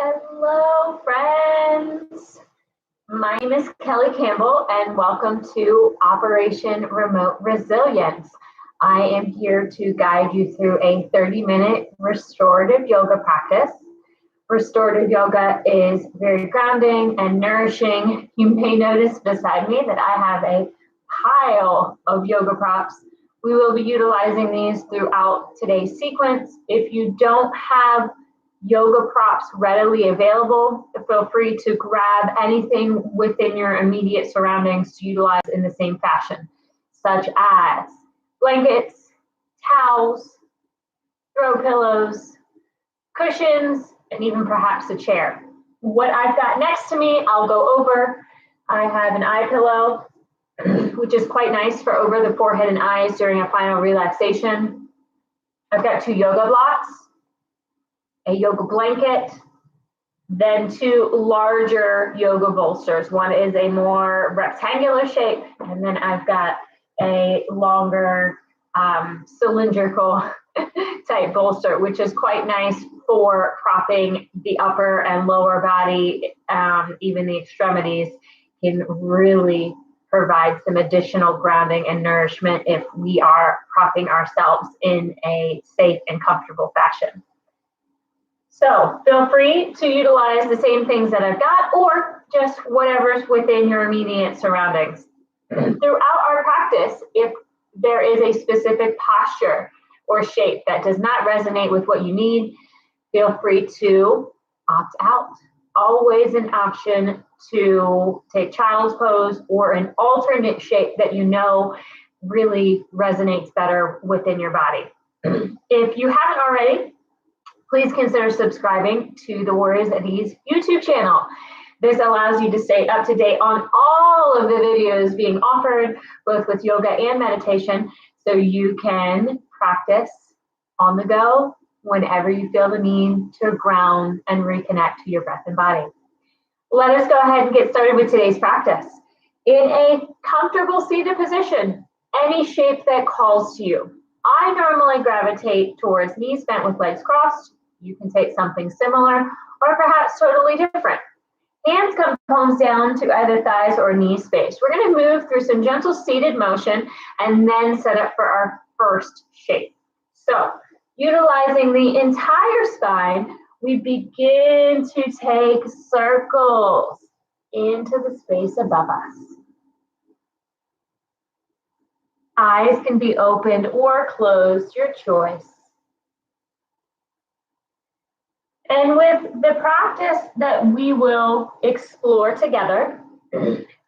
Hello, friends. My name is Kelly Campbell, and welcome to Operation Remote Resilience. I am here to guide you through a 30-minute restorative yoga practice. Restorative yoga is very grounding and nourishing. You may notice beside me that I have a pile of yoga props. We will be utilizing these throughout today's sequence. If you don't have yoga props readily available, feel free to grab anything within your immediate surroundings to utilize in the same fashion, such as blankets, towels, throw pillows, cushions, and even perhaps a chair. What I've got next to me, I'll go over. I have an eye pillow, which is quite nice for over the forehead and eyes during a final relaxation. I've got 2 yoga blocks, a yoga blanket, then 2 larger yoga bolsters. One is a more rectangular shape, and then I've got a longer cylindrical type bolster, which is quite nice for propping the upper and lower body, even the extremities. Can really provide some additional grounding and nourishment if we are propping ourselves in a safe and comfortable fashion. So feel free to utilize the same things that I've got, or just whatever's within your immediate surroundings. Throughout our practice, if there is a specific posture or shape that does not resonate with what you need, feel free to opt out. Always an option to take child's pose or an alternate shape that you know really resonates better within your body. If you haven't already, please consider subscribing to the Warriors at Ease YouTube channel. This allows you to stay up to date on all of the videos being offered, both with yoga and meditation, so you can practice on the go whenever you feel the need to ground and reconnect to your breath and body. Let us go ahead and get started with today's practice. In a comfortable seated position, any shape that calls to you. I normally gravitate towards knees bent with legs crossed. You can take something similar or perhaps totally different. Hands come palms down to either thighs or knee space. We're going to move through some gentle seated motion and then set up for our first shape. So, utilizing the entire spine, we begin to take circles into the space above us. Eyes can be opened or closed, your choice. And with the practice that we will explore together,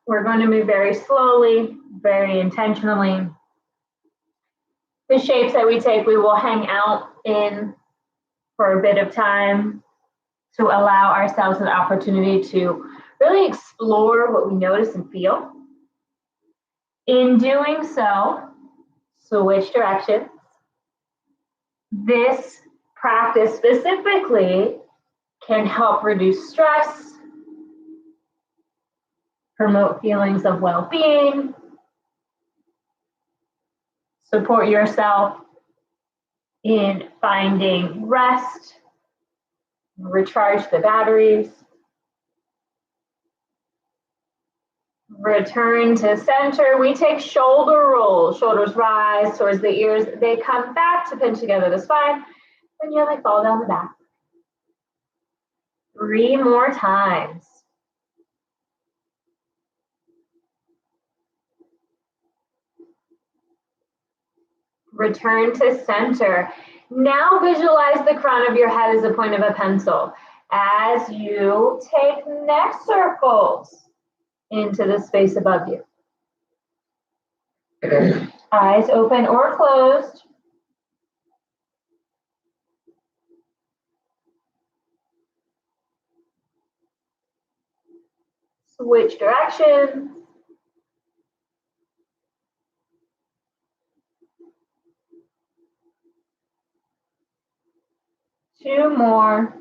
we're going to move very slowly, very intentionally. The shapes that we take, we will hang out in for a bit of time to allow ourselves an opportunity to really explore what we notice and feel. In doing so, switch directions. This practice specifically can help reduce stress, promote feelings of well-being, support yourself in finding rest, recharge the batteries, return to center. We take shoulder rolls. Shoulders rise towards the ears. They come back to pinch together the spine. And you like fall down the back. 3 more times. Return to center. Now visualize the crown of your head as the point of a pencil as you take neck circles into the space above you. Eyes open or closed. Switch directions. Two more.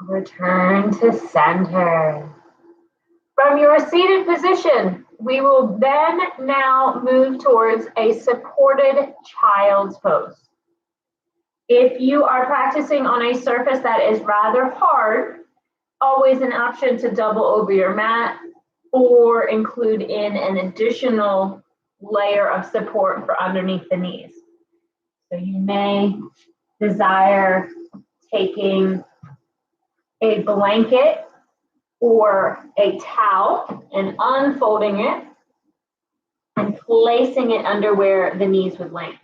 Return to center. From your seated position, we will then now move towards a supported child's pose. If you are practicing on a surface that is rather hard, always an option to double over your mat or include in an additional layer of support for underneath the knees. So you may desire taking a blanket or a towel and unfolding it and placing it under where the knees would land.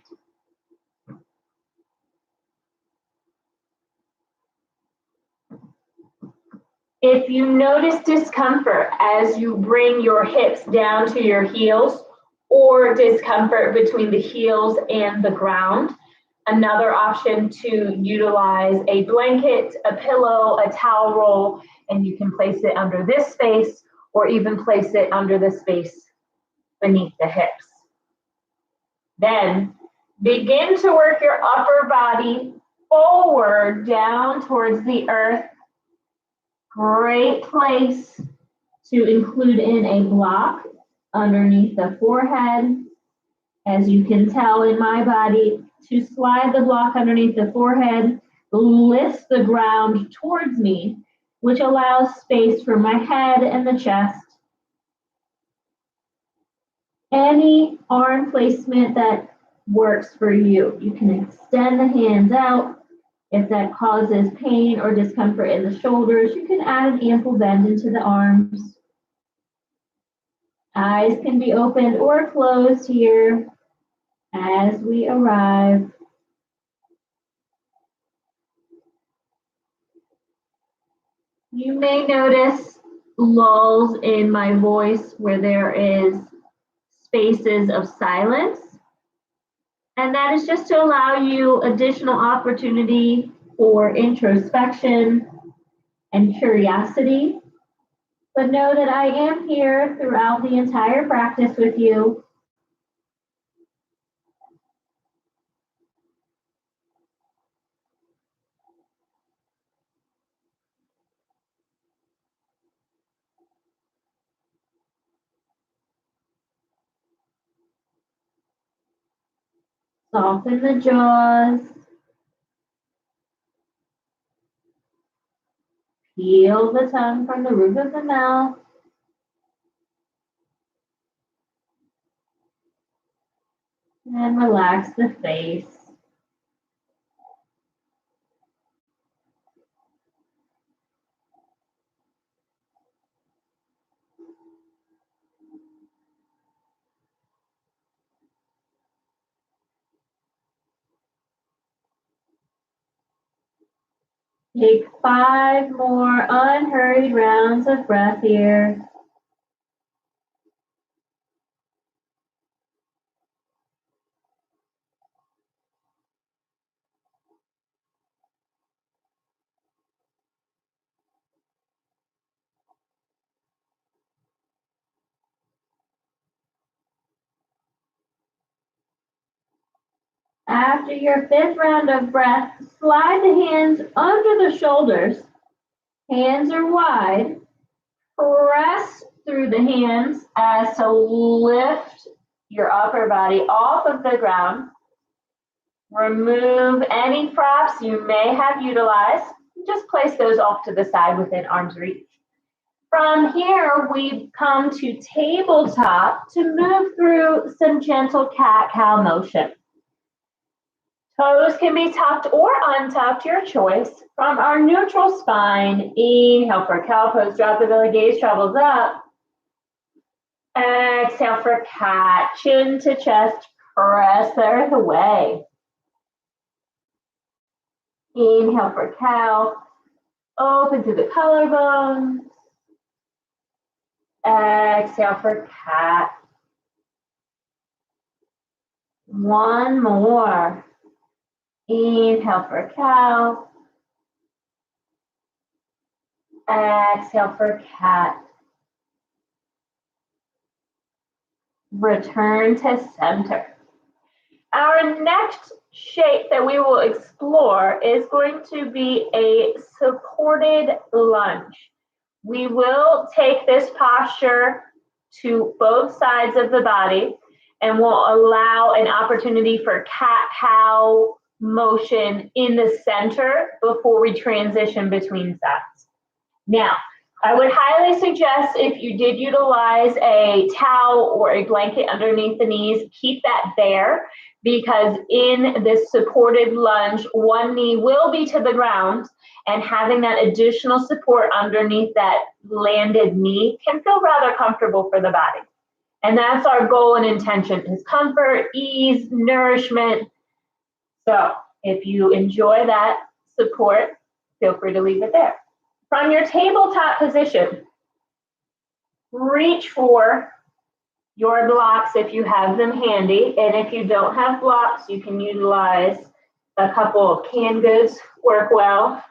If you notice discomfort as you bring your hips down to your heels or discomfort between the heels and the ground, another option to utilize a blanket, a pillow, a towel roll, and you can place it under this space or even place it under the space beneath the hips. Then begin to work your upper body forward down towards the earth. Great place to include in a block underneath the forehead. As you can tell in my body, to slide the block underneath the forehead lifts the ground towards me, which allows space for my head and the chest. Any arm placement that works for you. You can extend the hands out. If that causes pain or discomfort in the shoulders, you can add an ample bend into the arms. Eyes can be opened or closed here as we arrive. You may notice lulls in my voice where there is spaces of silence. And that is just to allow you additional opportunity for introspection and curiosity. But know that I am here throughout the entire practice with you. Soften the jaws. Peel the tongue from the roof of the mouth. And relax the face. Take 5 more unhurried rounds of breath here. After your 5th round of breath, slide the hands under the shoulders. Hands are wide. Press through the hands as to lift your upper body off of the ground. Remove any props you may have utilized. Just place those off to the side within arm's reach. From here, we come to tabletop to move through some gentle cat-cow motion. Toes can be tucked or untucked, your choice. From our neutral spine, inhale for cow pose, drop the belly, gaze travels up. Exhale for cat, chin to chest, press the earth away. Inhale for cow, open through the collarbones. Exhale for cat. One more. Inhale for cow. Exhale for cat. Return to center. Our next shape that we will explore is going to be a supported lunge. We will take this posture to both sides of the body and will allow an opportunity for cat-cow motion in the center before we transition between sides. Now, I would highly suggest if you did utilize a towel or a blanket underneath the knees, keep that there, because in this supported lunge, one knee will be to the ground, and having that additional support underneath that landed knee can feel rather comfortable for the body. And that's our goal and intention, is comfort, ease, nourishment. So if you enjoy that support, feel free to leave it there. From your tabletop position, reach for your blocks if you have them handy. And if you don't have blocks, you can utilize a couple of canned goods, work well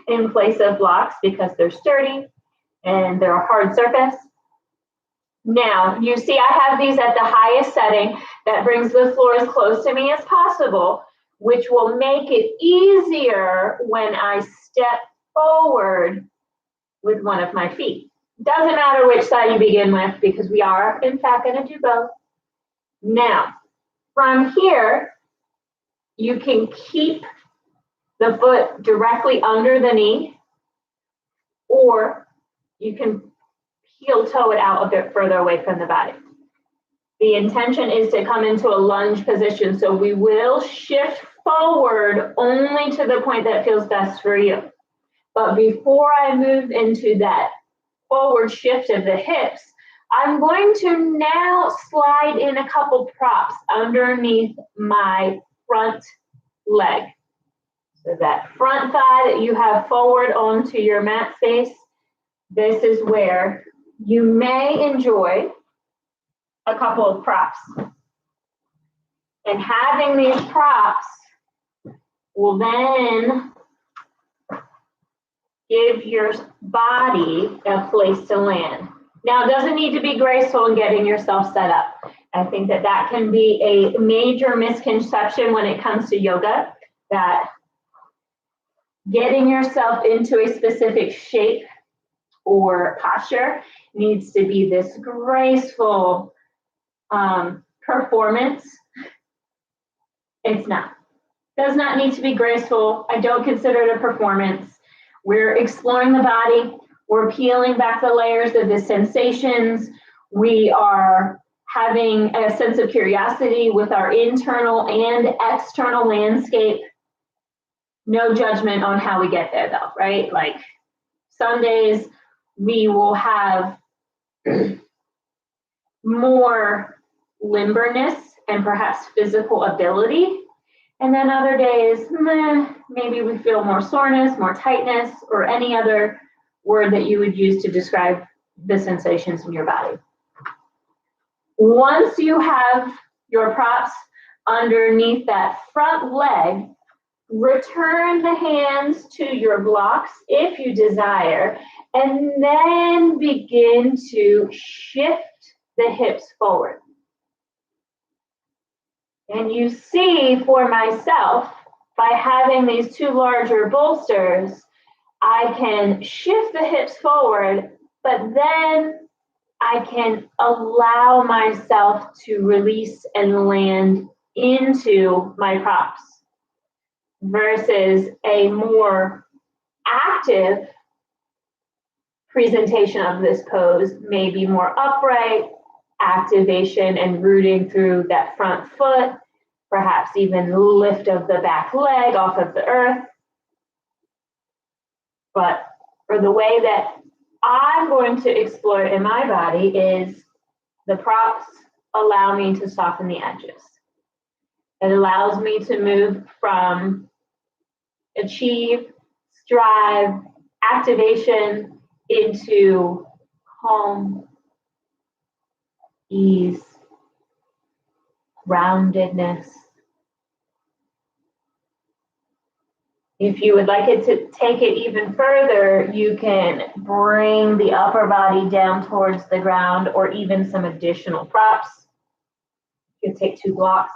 in place of blocks because they're sturdy and they're a hard surface. Now, you see I have these at the highest setting. That brings the floor as close to me as possible, which will make it easier when I step forward with one of my feet. Doesn't matter which side you begin with, because we are, in fact, going to do both. Now, from here, you can keep the foot directly under the knee, or you can heel toe it out a bit further away from the body. The intention is to come into a lunge position, so we will shift forward only to the point that feels best for you. But before I move into that forward shift of the hips, I'm going to now slide in a couple props underneath my front leg. So that front thigh that you have forward onto your mat space, this is where you may enjoy a couple of props. And having these props will then give your body a place to land. Now, it doesn't need to be graceful in getting yourself set up. I think that that can be a major misconception when it comes to yoga, that getting yourself into a specific shape or posture needs to be this graceful performance. It's not. Does not need to be graceful. I don't consider it a performance. We're exploring the body. We're peeling back the layers of the sensations. We are having a sense of curiosity with our internal and external landscape. No judgment on how we get there, though, right? Like some days we will have more limberness and perhaps physical ability. And then other days, maybe we feel more soreness, more tightness, or any other word that you would use to describe the sensations in your body. Once you have your props underneath that front leg, return the hands to your blocks if you desire, and then begin to shift the hips forward. And you see, for myself, by having these two larger bolsters, I can shift the hips forward, but then I can allow myself to release and land into my props, versus a more active presentation of this pose, maybe more upright, activation and rooting through that front foot, perhaps even lift of the back leg off of the earth. But for the way that I'm going to explore it in my body is the props allow me to soften the edges. It allows me to move from achieve, strive, activation into calm, ease, roundedness. If you would like it to take it even further, you can bring the upper body down towards the ground, or even some additional props. You can take two blocks,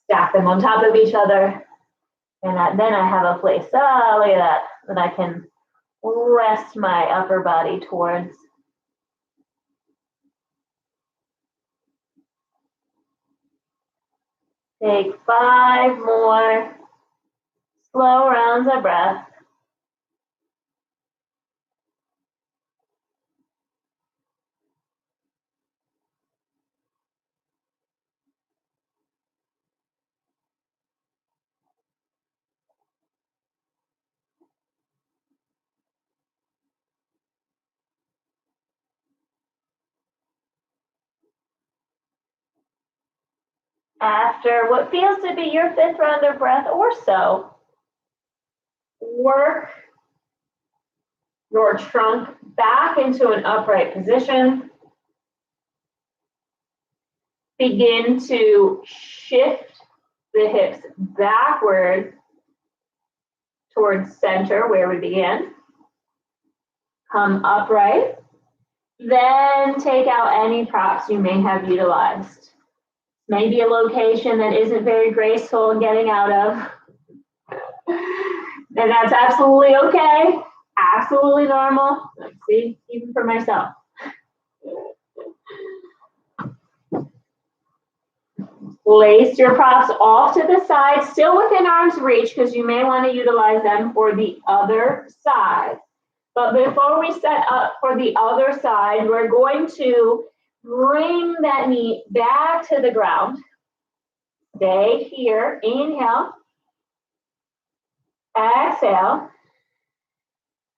stack them on top of each other, and then I have a place, look at that I can rest my upper body towards. Take 5 more slow rounds of breath. After what feels to be your 5th round of breath or so, work your trunk back into an upright position. Begin to shift the hips backward towards center where we began. Come upright. Then take out any props you may have utilized. Maybe a location that isn't very graceful in getting out of. And that's absolutely okay. Absolutely normal. Let's see, even for myself. Place your props off to the side, still within arm's reach, because you may want to utilize them for the other side. But before we set up for the other side, we're going to bring that knee back to the ground. Stay here. Inhale. Exhale.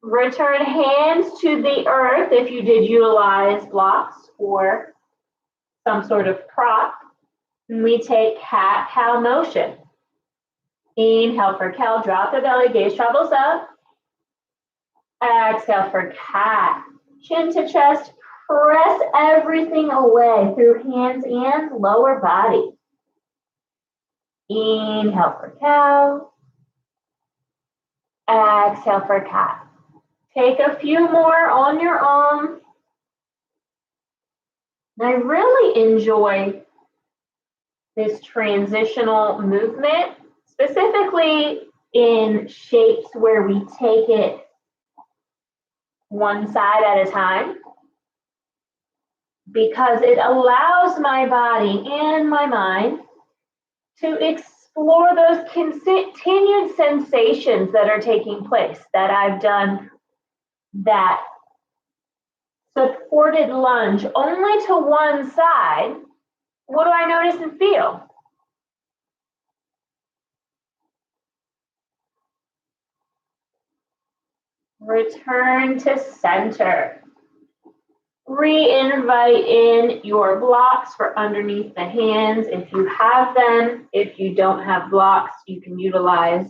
Return hands to the earth if you did utilize blocks or some sort of prop. And we take cat-cow motion. Inhale for cow, drop the belly, gaze travels up. Exhale for cat. Chin to chest, press everything away through hands and lower body. Inhale for cow. Exhale for cat. Take a few more on your own. I really enjoy this transitional movement, specifically in shapes where we take it one side at a time, because it allows my body and my mind to explore those continued sensations that are taking place, that I've done that supported lunge only to one side. What do I notice and feel? Return to center. Re-invite in your blocks for underneath the hands if you have them. If you don't have blocks, you can utilize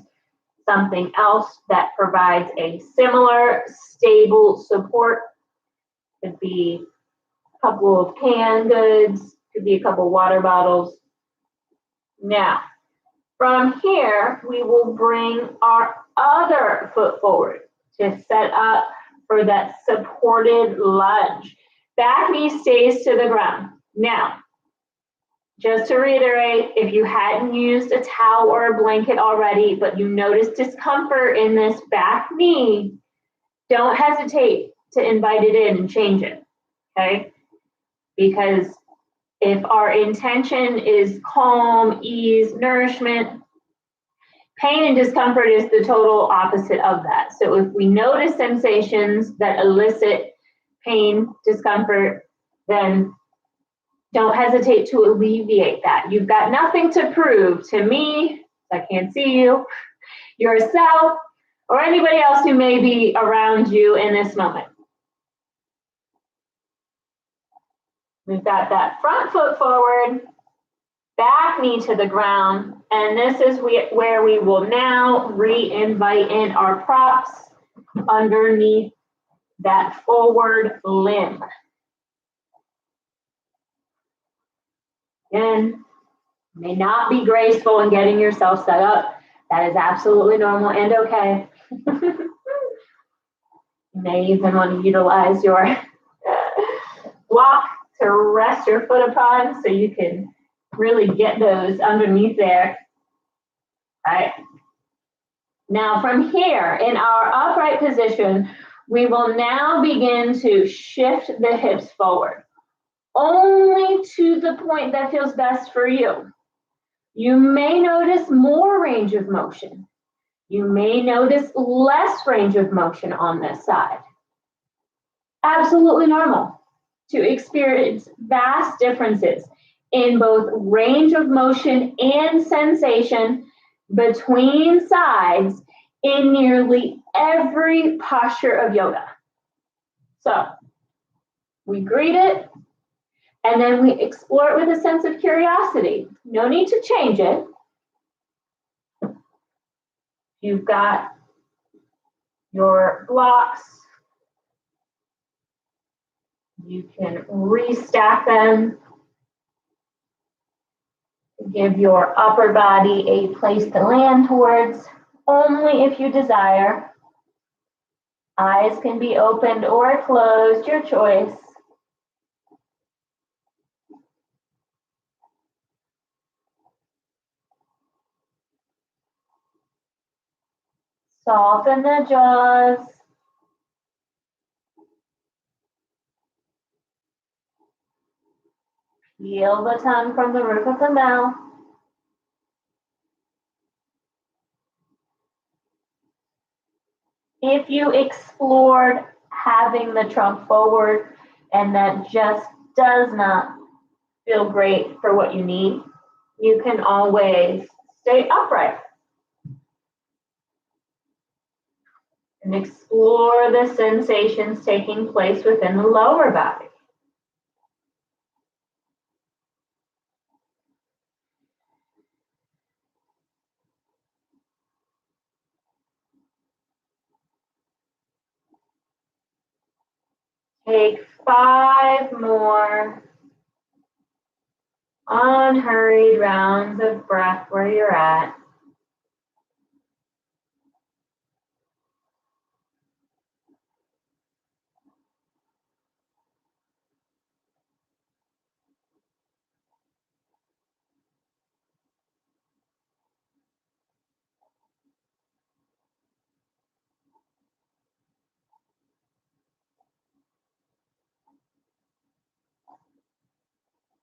something else that provides a similar stable support. Could be a couple of canned goods, could be a couple water bottles. Now, from here, we will bring our other foot forward to set up for that supported lunge. Back knee stays to the ground. Now, just to reiterate, if you hadn't used a towel or a blanket already, but you notice discomfort in this back knee, don't hesitate to invite it in and change it, okay? Because if our intention is calm, ease, nourishment, pain and discomfort is the total opposite of that. So if we notice sensations that elicit pain, discomfort, then don't hesitate to alleviate that. You've got nothing to prove to me, I can't see you, yourself, or anybody else who may be around you in this moment. We've got that front foot forward, back knee to the ground, and this is where we will now re-invite in our props underneath that forward limb. Again, may not be graceful in getting yourself set up. That is absolutely normal and okay. You may even want to utilize your block to rest your foot upon so you can really get those underneath there. All right. Now from here, in our upright position, we will now begin to shift the hips forward, only to the point that feels best for you. You may notice more range of motion. You may notice less range of motion on this side. Absolutely normal to experience vast differences in both range of motion and sensation between sides in nearly every posture of yoga. So we greet it, and then we explore it with a sense of curiosity. No need to change it. You've got your blocks. You can restack them. Give your upper body a place to land towards, only if you desire. Eyes can be opened or closed, your choice. Soften the jaws. Peel the tongue from the roof of the mouth. If you explored having the trunk forward and that just does not feel great for what you need, you can always stay upright and explore the sensations taking place within the lower body. Take 5 more unhurried rounds of breath where you're at.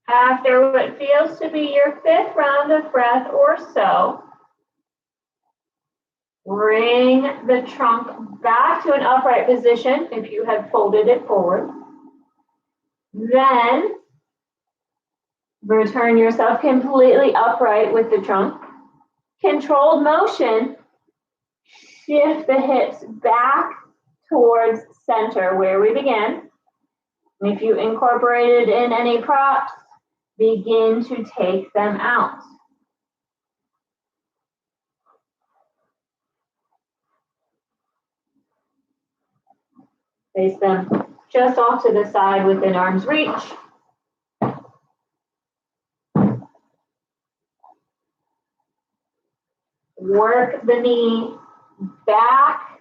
After what feels to be your 5th round of breath or so, bring the trunk back to an upright position if you have folded it forward. Then return yourself completely upright with the trunk. Controlled motion, shift the hips back towards center where we began. If you incorporated in any props, begin to take them out. Place them just off to the side within arm's reach. Work the knee back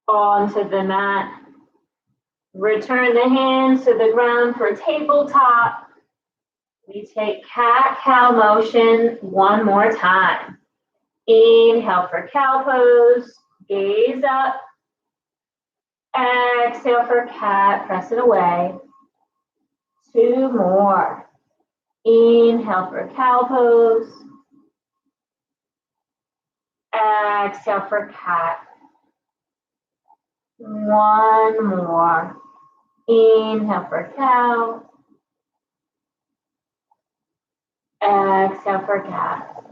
onto the mat. Return the hands to the ground for tabletop. We take cat-cow motion one more time. Inhale for cow pose, gaze up. Exhale for cat, press it away. 2 more. Inhale for cow pose. Exhale for cat. 1 more. Inhale for cow. Exhale for cat.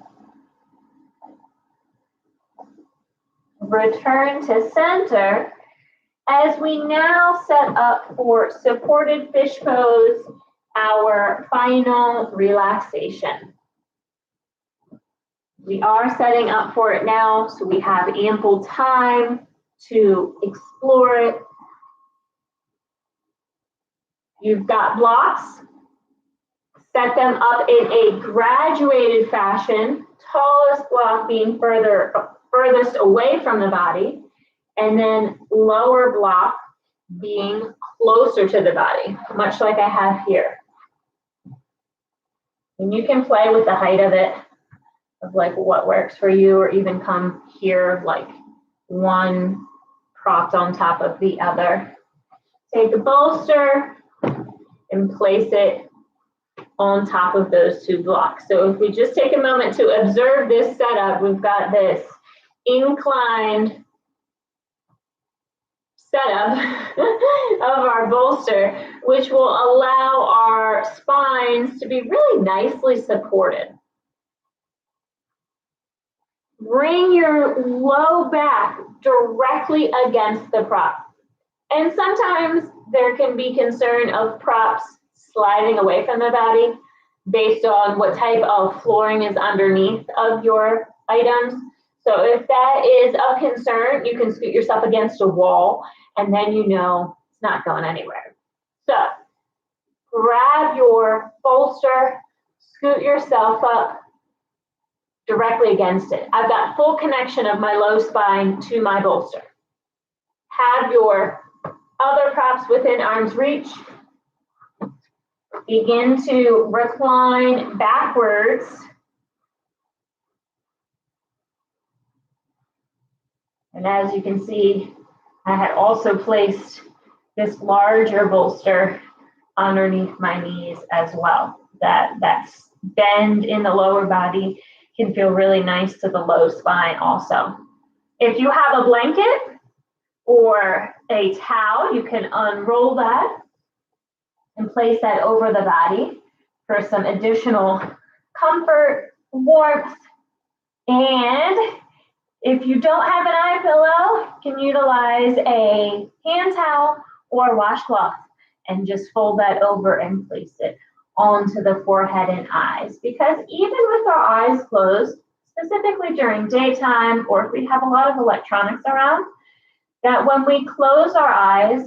Return to center as we now set up for supported fish pose, our final relaxation. We are setting up for it now, so we have ample time to explore it. You've got blocks. Set them up in a graduated fashion, tallest block being furthest away from the body, and then lower block being closer to the body, much like I have here. And you can play with the height of it, of like what works for you, or even come here like one propped on top of the other. Take a bolster and place it on top of those two blocks. So if we just take a moment to observe this setup, we've got this inclined setup of our bolster, which will allow our spines to be really nicely supported. Bring your low back directly against the prop. And sometimes there can be concern of props sliding away from the body based on what type of flooring is underneath of your items. So if that is of concern, you can scoot yourself against a wall, and then you know it's not going anywhere. So grab your bolster, scoot yourself up directly against it. I've got full connection of my low spine to my bolster. Have your other props within arm's reach. Begin to recline backwards. And as you can see, I had also placed this larger bolster underneath my knees as well. That bend in the lower body can feel really nice to the low spine also. If you have a blanket or a towel, you can unroll that and place that over the body for some additional comfort, warmth, and if you don't have an eye pillow, you can utilize a hand towel or washcloth and just fold that over and place it onto the forehead and eyes. Because even with our eyes closed, specifically during daytime or if we have a lot of electronics around, that when we close our eyes,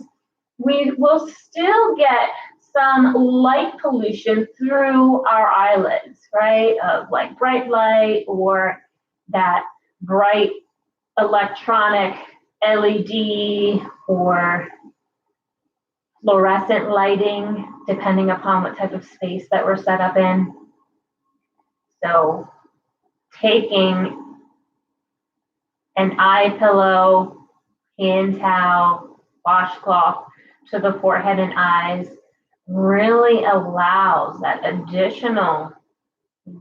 we will still get some light pollution through our eyelids, right? Of like bright light or that bright electronic LED or fluorescent lighting, depending upon what type of space that we're set up in. So taking an eye pillow, hand towel, washcloth to the forehead and eyes really allows that additional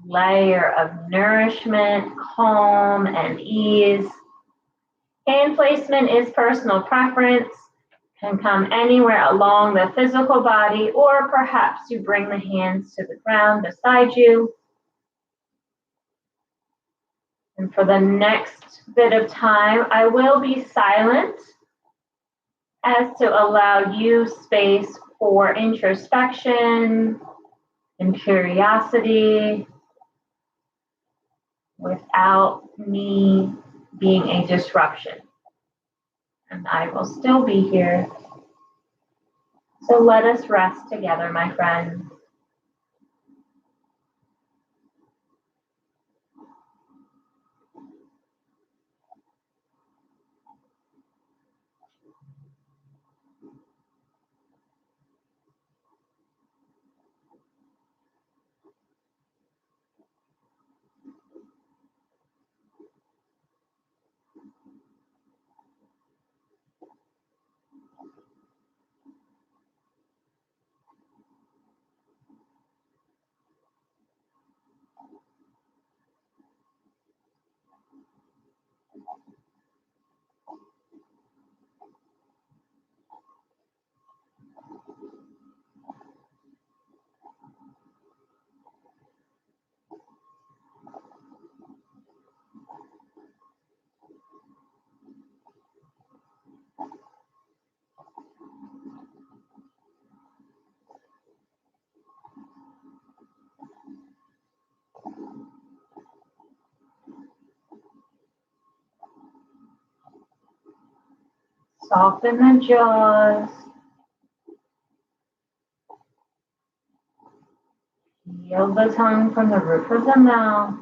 layer of nourishment, calm, and ease. Hand placement is personal preference, can come anywhere along the physical body, or perhaps you bring the hands to the ground beside you. And for the next bit of time, I will be silent as to allow you space for introspection and curiosity without me being a disruption. And I will still be here. So let us rest together, my friends. Soften the jaws. Peel the tongue from the roof of the mouth.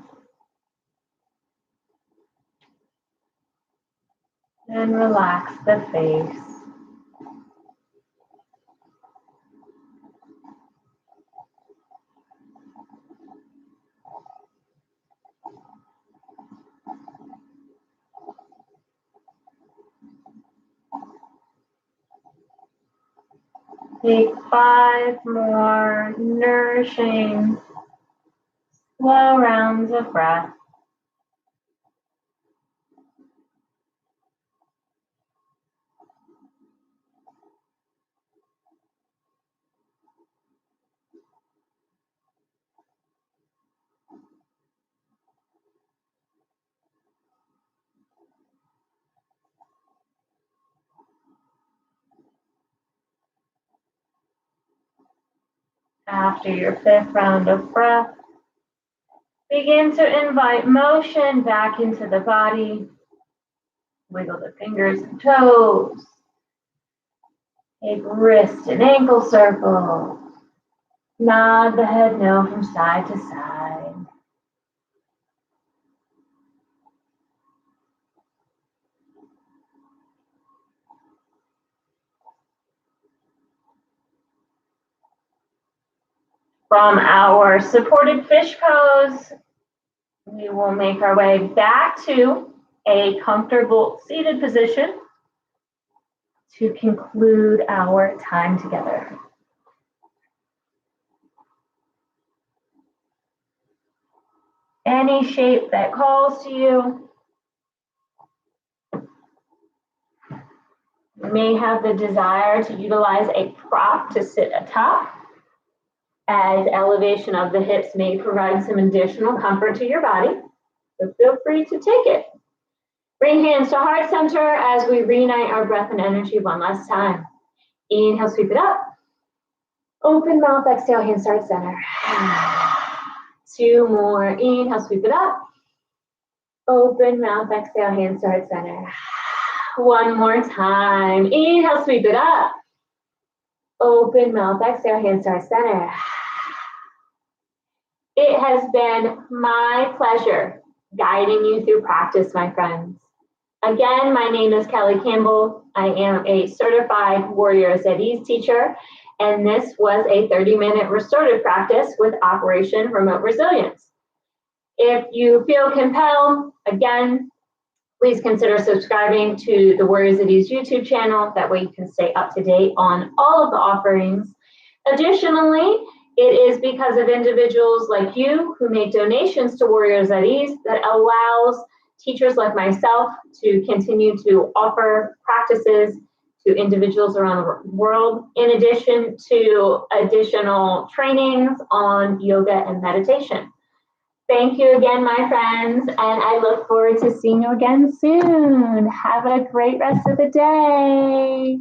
And relax the face. Take 5 more nourishing, slow rounds of breath. After your 5th round of breath, begin to invite motion back into the body. Wiggle the fingers and toes. Take wrist and ankle circles. Nod the head no from side to side. From our supported fish pose, we will make our way back to a comfortable seated position to conclude our time together. Any shape that calls to you. You may have the desire to utilize a prop to sit atop, as elevation of the hips may provide some additional comfort to your body, so feel free to take it. Bring hands to heart center as we reunite our breath and energy one last time. Inhale, sweep it up. Open mouth, exhale, hands start center. 2 more. Inhale, sweep it up. Open mouth, exhale, hands start center. 1 more time. Inhale, sweep it up. Open mouth, exhale, hands start center. It has been my pleasure guiding you through practice, my friends. Again, my name is Kelly Campbell. I am a certified Warriors at Ease teacher, and this was a 30-minute restorative practice with Operation Remote Resilience. If you feel compelled, again, please consider subscribing to the Warriors at Ease YouTube channel. That way you can stay up to date on all of the offerings. Additionally, it is because of individuals like you who make donations to Warriors at Ease that allows teachers like myself to continue to offer practices to individuals around the world, in addition to additional trainings on yoga and meditation. Thank you again, my friends, and I look forward to seeing you again soon. Have a great rest of the day.